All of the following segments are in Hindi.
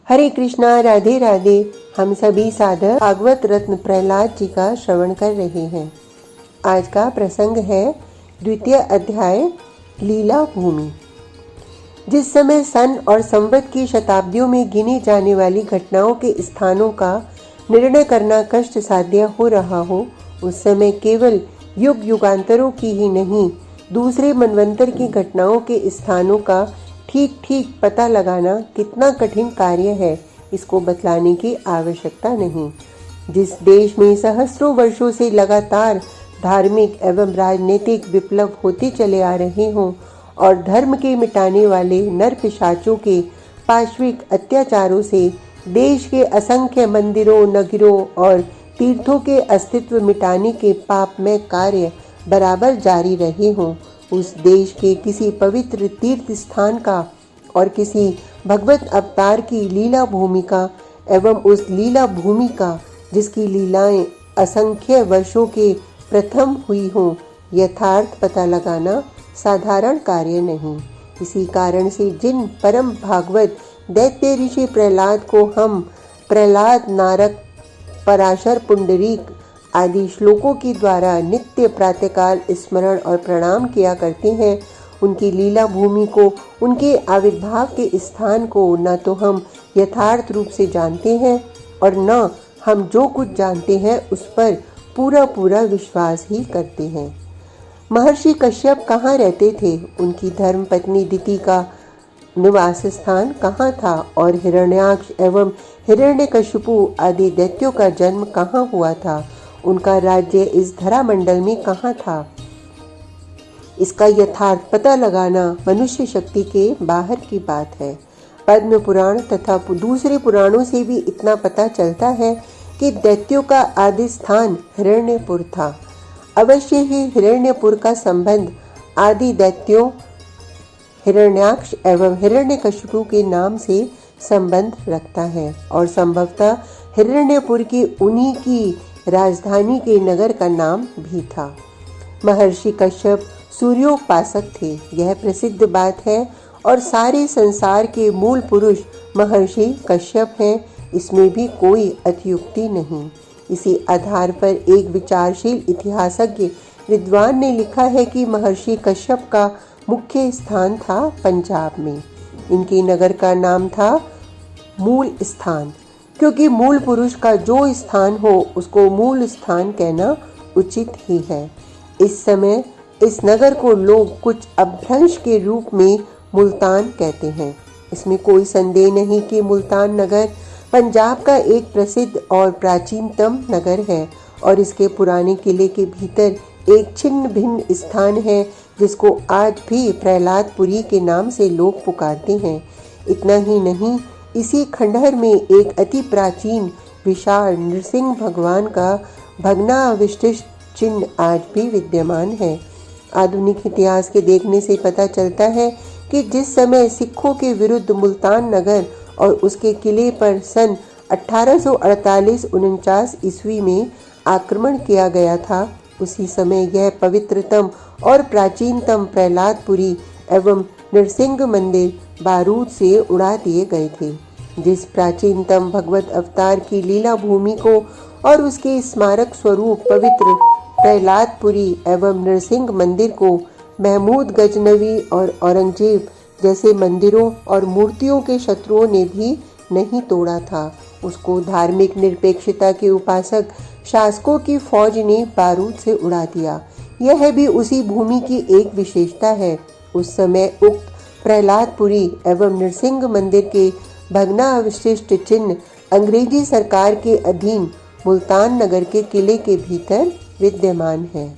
हरे कृष्णा, राधे राधे। हम सभी साधक भागवत रत्न प्रहलाद जी का श्रवण कर रहे हैं। आज का प्रसंग है द्वितीय अध्याय लीला भूमि। जिस समय सन और संवत की शताब्दियों में गिनी जाने वाली घटनाओं के स्थानों का निर्णय करना कष्ट साध्य हो रहा हो, उस समय केवल युग युगांतरों की ही नहीं, दूसरे मनवंतर की घटनाओं के स्थानों का ठीक ठीक पता लगाना कितना कठिन कार्य है, इसको बतलाने की आवश्यकता नहीं। जिस देश में सहस्त्रों वर्षों से लगातार धार्मिक एवं राजनीतिक विप्लव होते चले आ रहे हों और धर्म के मिटाने वाले नर पिशाचों के पाशविक अत्याचारों से देश के असंख्य मंदिरों, नगरों और तीर्थों के अस्तित्व मिटाने के पाप में कार्य बराबर जारी रहे हों, उस देश के किसी पवित्र तीर्थ स्थान का और किसी भगवत अवतार की लीला भूमिका एवं उस लीला भूमि का जिसकी लीलाएं असंख्य वर्षों के प्रथम हुई हों, यथार्थ पता लगाना साधारण कार्य नहीं। इसी कारण से जिन परम भागवत दैत्य ऋषि प्रहलाद को हम प्रहलाद, नारक, पराशर, पुंडरीक आदि श्लोकों के द्वारा नित्य प्रातःकाल स्मरण और प्रणाम किया करते हैं, उनकी लीला भूमि को, उनके आविर्भाव के स्थान को न तो हम यथार्थ रूप से जानते हैं और न हम जो कुछ जानते हैं उस पर पूरा पूरा विश्वास ही करते हैं। महर्षि कश्यप कहाँ रहते थे, उनकी धर्म पत्नी दिति का निवास स्थान कहाँ था और हिरण्याक्ष एवं हिरण्यकशिपु आदि दैत्यों का जन्म कहाँ हुआ था, उनका राज्य इस धरा मंडल में कहाँ था, इसका यथार्थ पता लगाना मनुष्य शक्ति के बाहर की बात है। पद्म पुराण तथा दूसरे पुराणों से भी इतना पता चलता है कि दैत्यों का आदि स्थान हिरण्यपुर था। अवश्य ही हिरण्यपुर का संबंध आदि दैत्यों हिरण्याक्ष एवं हिरण्यकशिपु के नाम से संबंध रखता है और संभवतः हिरण्यपुर की उन्हीं की राजधानी के नगर का नाम भी था। महर्षि कश्यप सूर्योपासक थे, यह प्रसिद्ध बात है और सारे संसार के मूल पुरुष महर्षि कश्यप हैं, इसमें भी कोई अतियुक्ति नहीं। इसी आधार पर एक विचारशील इतिहासज्ञ विद्वान ने लिखा है कि महर्षि कश्यप का मुख्य स्थान था पंजाब में। इनके नगर का नाम था मूल स्थान, क्योंकि मूल पुरुष का जो स्थान हो उसको मूल स्थान कहना उचित ही है। इस समय इस नगर को लोग कुछ अपभ्रंश के रूप में मुल्तान कहते हैं। इसमें कोई संदेह नहीं कि मुल्तान नगर पंजाब का एक प्रसिद्ध और प्राचीनतम नगर है और इसके पुराने किले के भीतर एक छिन्न भिन्न स्थान है जिसको आज भी प्रहलादपुरी के नाम से लोग पुकारते हैं। इतना ही नहीं, इसी खंडहर में एक अति प्राचीन विशाल नृसिंह भगवान का भग्नावशिष्ट चिन्ह आज भी विद्यमान है। आधुनिक इतिहास के देखने से पता चलता है कि जिस समय सिखों के विरुद्ध मुल्तान नगर और उसके किले पर सन 1848-49 ईस्वी में आक्रमण किया गया था, उसी समय यह पवित्रतम और प्राचीनतम प्रहलादपुरी एवं नरसिंह मंदिर बारूद से उड़ा दिए गए थे। जिस प्राचीनतम भगवत अवतार की लीला भूमि को और उसके स्मारक स्वरूप पवित्र प्रहलादपुरी एवं नरसिंह मंदिर को महमूद गजनवी और औरंगजेब जैसे मंदिरों और मूर्तियों के शत्रुओं ने भी नहीं तोड़ा था, उसको धार्मिक निरपेक्षता के उपासक शासकों की फौज ने बारूद से उड़ा दिया। यह भी उसी भूमि की एक विशेषता है। उस समय उक्त प्रहलादपुरी एवं नरसिंह मंदिर के भग्नावशिष्ट चिन्ह अंग्रेजी सरकार के अधीन मुल्तान नगर के किले के भीतर विद्यमान है।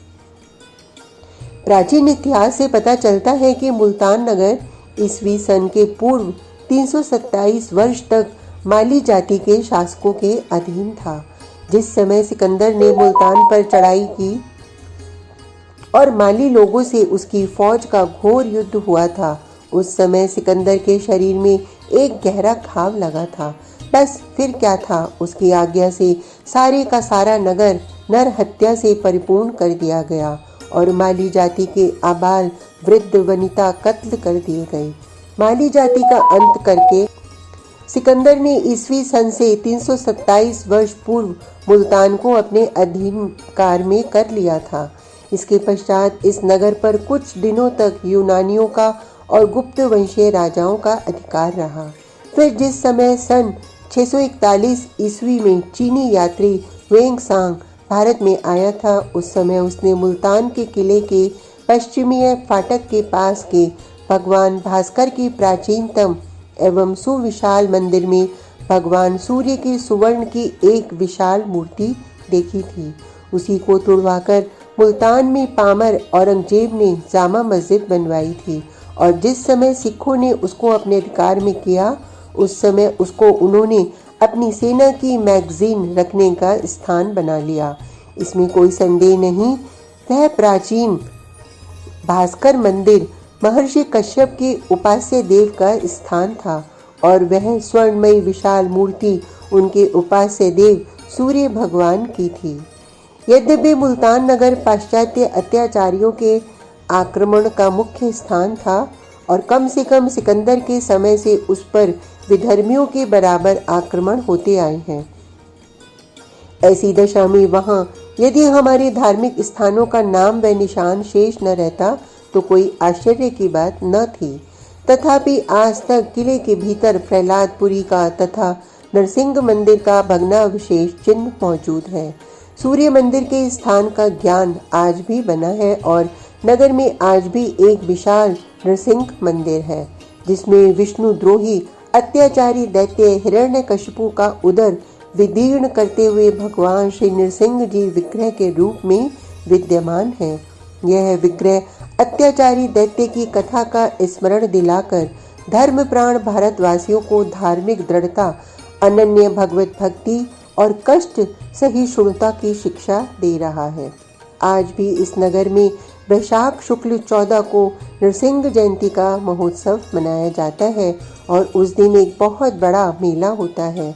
प्राचीन इतिहास से पता चलता है कि मुल्तान नगर ईस्वी सन के पूर्व 327 वर्ष तक माली जाति के शासकों के अधीन था। जिस समय सिकंदर ने मुल्तान पर चढ़ाई की और माली लोगों से उसकी फौज का घोर युद्ध हुआ था, उस समय सिकंदर के शरीर में एक गहरा घाव लगा था। बस फिर क्या था, उसकी आज्ञा से सारे का सारा नगर नर हत्या से परिपूर्ण कर दिया गया और माली जाति के आबाल वृद्ध वनिता कत्ल कर दिए गए। माली जाति का अंत करके सिकंदर ने ईस्वी सन से 327 वर्ष पूर्व मुल्तान को अपने अधीनकार में कर लिया था। इसके पश्चात इस नगर पर कुछ दिनों तक यूनानियों का और गुप्त वंशीय राजाओं का अधिकार रहा। फिर जिस समय सन 641 ईस्वी में चीनी यात्री वेंग सांग भारत में आया था, उस समय उसने मुल्तान के किले के पश्चिमी फाटक के पास के भगवान भास्कर की प्राचीनतम एवं सुविशाल मंदिर में भगवान सूर्य की सुवर्ण की एक विशाल मूर्ति देखी थी। उसी को तुड़वाकर मुल्तान में पामर औरंगजेब ने जामा मस्जिद बनवाई थी और जिस समय सिखों ने उसको अपने अधिकार में किया, उस समय उसको उन्होंने अपनी सेना की मैगजीन रखने का स्थान बना लिया। इसमें कोई संदेह नहीं, वह प्राचीन भास्कर मंदिर महर्षि कश्यप के उपास्य देव का स्थान था और वह स्वर्णमयी विशाल मूर्ति उनके उपास्य देव सूर्य भगवान की थी। यद्यपि मुल्तान नगर पाश्चात्य अत्याचारियों के आक्रमण का मुख्य स्थान था और कम से कम सिकंदर के समय से उस पर विधर्मियों के बराबर आक्रमण होते आए हैं। ऐसी दशा में वहां यदि हमारे धार्मिक स्थानों का नाम व निशान शेष न रहता तो कोई आश्चर्य की बात न थी। तथापि आज तक किले के भीतर प्रहलादपुरी का तथा नरसिंह मंदिर का भग्नावशेष चिन्ह मौजूद है। सूर्य मंदिर के स्थान का ज्ञान आज भी बना है और नगर में आज भी एक विशाल नरसिंह मंदिर है, जिसमें विष्णुद्रोही अत्याचारी दैत्य हिरण्यकशिपु का उदर विदीर्ण करते हुए भगवान श्री नरसिंह जी विग्रह के रूप में विद्यमान है। यह विग्रह अत्याचारी दैत्य की कथा का स्मरण दिलाकर धर्म प्राण भारतवासियों को धार्मिक दृढ़ता, अनन्य भगवत भक्ति और कष्ट सहिष्णुता की शिक्षा दे रहा है। आज भी इस नगर में वैशाख शुक्ल 14 को नरसिंह जयंती का महोत्सव मनाया जाता है और उस दिन एक बहुत बड़ा मेला होता है।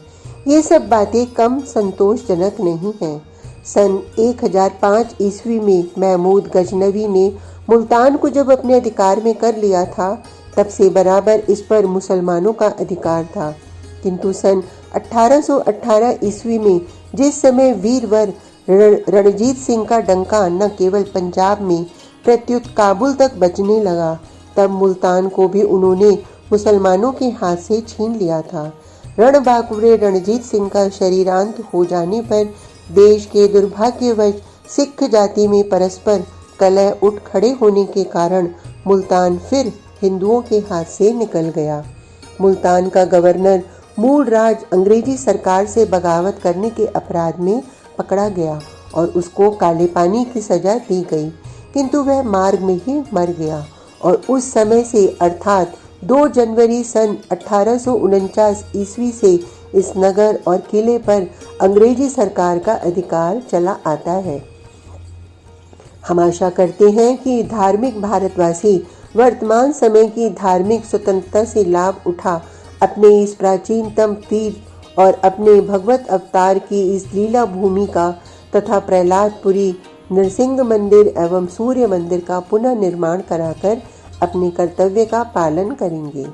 ये सब बातें कम संतोषजनक नहीं हैं। सन 1005 ईस्वी में महमूद गजनवी ने मुल्तान को जब अपने अधिकार में कर लिया था, तब से बराबर इस पर मुसलमानों का अधिकार था। किंतु सन 1818 ईस्वी में जिस समय वीरवर रणजीत सिंह का डंका न केवल पंजाब में प्रत्युत काबुल तक बजने लगा, तब मुल्तान को भी उन्होंने मुसलमानों के हाथ से छीन लिया था। रणबांकुरे रणजीत सिंह का शरीरांत हो जाने पर देश के दुर्भाग्यवश सिख जाति में परस्पर कलह उठ खड़े होने के कारण मुल्तान फिर हिंदुओं के हाथ से निकल गया। मुल्तान का गवर्नर मूलराज अंग्रेजी सरकार से बगावत करने के अपराध में पकड़ा गया और उसको काले पानी की सजा दी गई, किंतु वह मार्ग में ही मर गया और उस समय से अर्थात 2 जनवरी सन 1849 ईस्वी से इस नगर और किले पर अंग्रेजी सरकार का अधिकार चला आता है। हम आशा करते हैं कि धार्मिक भारतवासी वर्तमान समय की धार्मिक स्वतंत्रता से लाभ उठा अपने इस प्राचीनतम तीर्थ और अपने भगवत अवतार की इस लीला भूमि का तथा प्रहलादपुरी, नरसिंह मंदिर एवं सूर्य मंदिर का पुनः निर्माण कराकर अपने कर्तव्य का पालन करेंगे।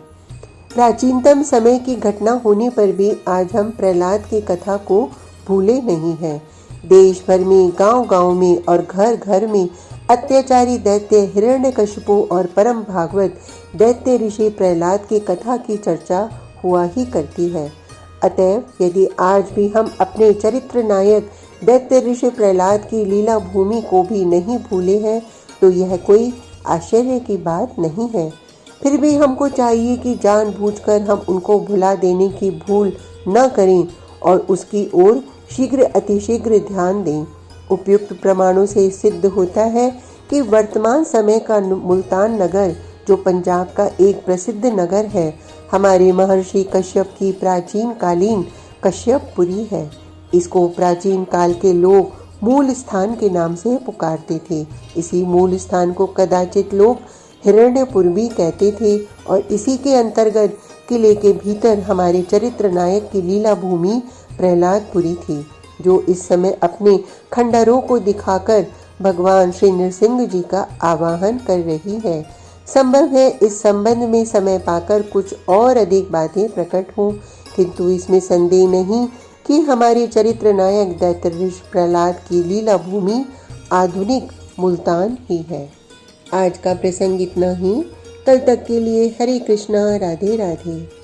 प्राचीनतम समय की घटना होने पर भी आज हम प्रहलाद की कथा को भूले नहीं हैं। देश भर में, गांव-गांव में और घर घर में अत्याचारी दैत्य हिरण्यकशिपु और परम भागवत दैत्य ऋषि प्रहलाद की कथा की चर्चा हुआ ही करती है। अतएव यदि आज भी हम अपने चरित्र नायक दैत्य ऋषि प्रहलाद की लीला भूमि को भी नहीं भूले हैं, तो यह कोई आश्चर्य की बात नहीं है। फिर भी हमको चाहिए कि जानबूझकर हम उनको भुला देने की भूल न करें और उसकी ओर शीघ्र अतिशीघ्र ध्यान दें। उपयुक्त प्रमाणों से सिद्ध होता है कि वर्तमान समय का मुल्तान नगर, जो पंजाब का एक प्रसिद्ध नगर है, हमारे महर्षि कश्यप की प्राचीन कालीन कश्यपपुरी है। इसको प्राचीन काल के लोग मूल स्थान के नाम से पुकारते थे। इसी मूल स्थान को कदाचित लोग हिरण्यपुर भी कहते थे और इसी के अंतर्गत किले के भीतर हमारे चरित्र नायक की लीला भूमि प्रहलादपुरी थी, जो इस समय अपने खंडरों को दिखाकर भगवान श्री नरसिंह जी का आवाहन कर रही है। संभव है इस संबंध में समय पाकर कुछ और अधिक बातें प्रकट हों, किंतु इसमें संदेह नहीं कि हमारे चरित्र नायक दैत्य ऋषि प्रहलाद की लीला भूमि आधुनिक मुल्तान ही है। आज का प्रसंग इतना ही। कल तक के लिए हरे कृष्णा, राधे राधे।